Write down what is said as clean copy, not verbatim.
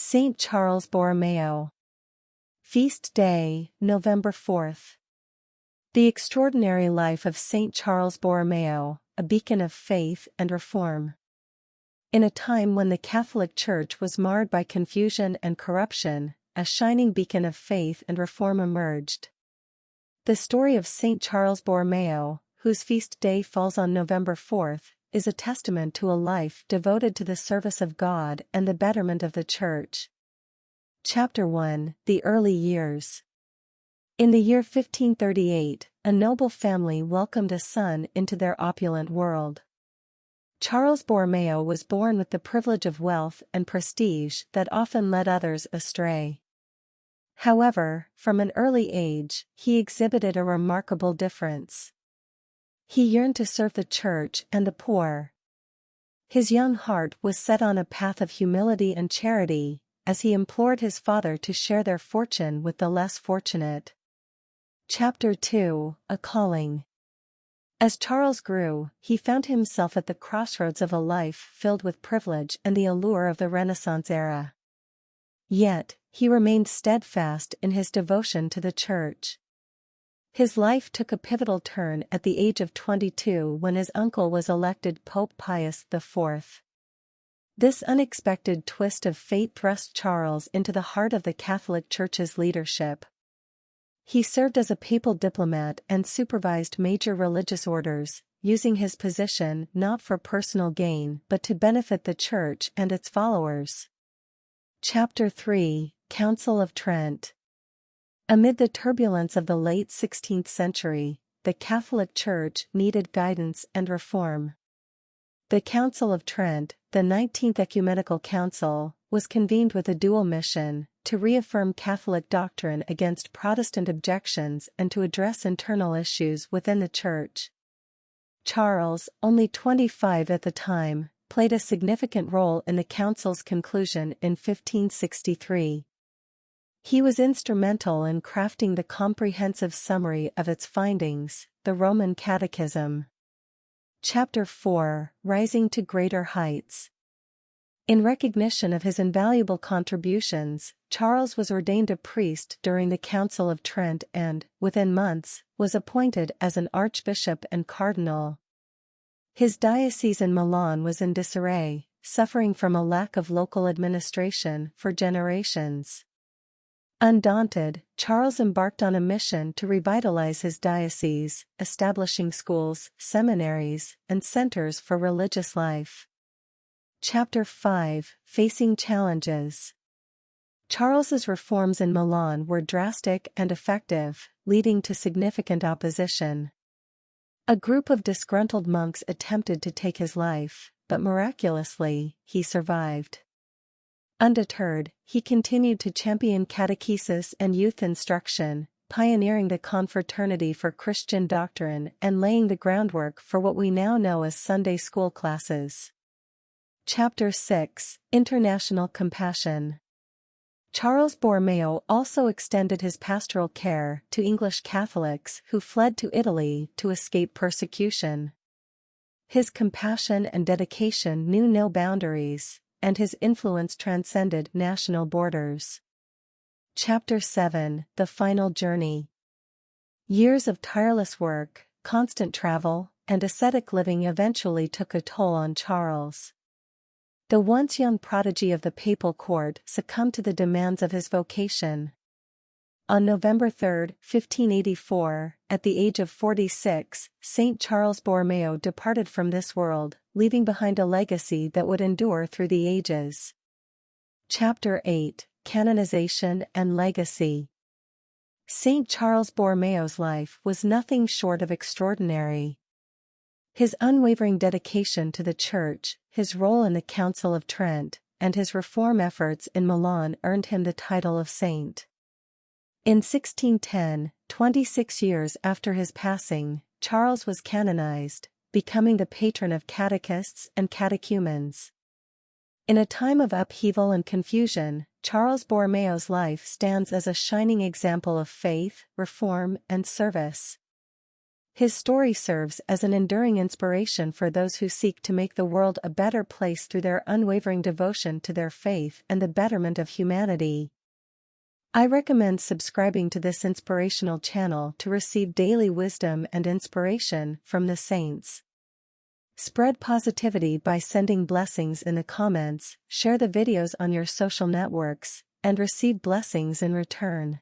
Saint Charles Borromeo. Feast Day, November 4th. The extraordinary life of Saint Charles Borromeo, a beacon of faith and reform. In a time when the Catholic Church was marred by confusion and corruption, a shining beacon of faith and reform emerged. The story of Saint Charles Borromeo, whose feast day falls on November 4th, is a testament to a life devoted to the service of God and the betterment of the Church. Chapter 1: The Early Years. In the year 1538, a noble family welcomed a son into their opulent world. Charles Borromeo was born with the privilege of wealth and prestige that often led others astray. However, from an early age, he exhibited a remarkable difference. He yearned to serve the Church and the poor. His young heart was set on a path of humility and charity, as he implored his father to share their fortune with the less fortunate. Chapter 2: A Calling. As Charles grew, he found himself at the crossroads of a life filled with privilege and the allure of the Renaissance era. Yet, he remained steadfast in his devotion to the Church. His life took a pivotal turn at the age of 22 when his uncle was elected Pope Pius IV. This unexpected twist of fate thrust Charles into the heart of the Catholic Church's leadership. He served as a papal diplomat and supervised major religious orders, using his position not for personal gain but to benefit the Church and its followers. Chapter 3: Council of Trent. Amid the turbulence of the late 16th century, the Catholic Church needed guidance and reform. The Council of Trent, the 19th Ecumenical Council, was convened with a dual mission: to reaffirm Catholic doctrine against Protestant objections and to address internal issues within the Church. Charles, only 25 at the time, played a significant role in the Council's conclusion in 1563. He was instrumental in crafting the comprehensive summary of its findings, the Roman Catechism. Chapter 4: Rising to Greater Heights. In recognition of his invaluable contributions, Charles was ordained a priest during the Council of Trent and, within months, was appointed as an archbishop and cardinal. His diocese in Milan was in disarray, suffering from a lack of local administration for generations. Undaunted, Charles embarked on a mission to revitalize his diocese, establishing schools, seminaries, and centers for religious life. Chapter 5: Facing Challenges. Charles's reforms in Milan were drastic and effective, leading to significant opposition. A group of disgruntled monks attempted to take his life, but miraculously, he survived. Undeterred, he continued to champion catechesis and youth instruction, pioneering the confraternity for Christian doctrine and laying the groundwork for what we now know as Sunday school classes. Chapter 6: International Compassion. Charles Borromeo also extended his pastoral care to English Catholics who fled to Italy to escape persecution. His compassion and dedication knew no boundaries, and his influence transcended national borders. Chapter 7: The Final Journey. Years of tireless work, constant travel, and ascetic living eventually took a toll on Charles. The once young prodigy of the papal court succumbed to the demands of his vocation. On November 3, 1584, at the age of 46, Saint Charles Borromeo departed from this world, leaving behind a legacy that would endure through the ages. Chapter 8: Canonization and Legacy. Saint Charles Borromeo's life was nothing short of extraordinary. His unwavering dedication to the Church, his role in the Council of Trent, and his reform efforts in Milan earned him the title of saint. In 1610, 26 years after his passing, Charles was canonized, becoming the patron of catechists and catechumens. In a time of upheaval and confusion, Charles Borromeo's life stands as a shining example of faith, reform, and service. His story serves as an enduring inspiration for those who seek to make the world a better place through their unwavering devotion to their faith and the betterment of humanity. I recommend subscribing to this inspirational channel to receive daily wisdom and inspiration from the saints. Spread positivity by sending blessings in the comments, share the videos on your social networks, and receive blessings in return.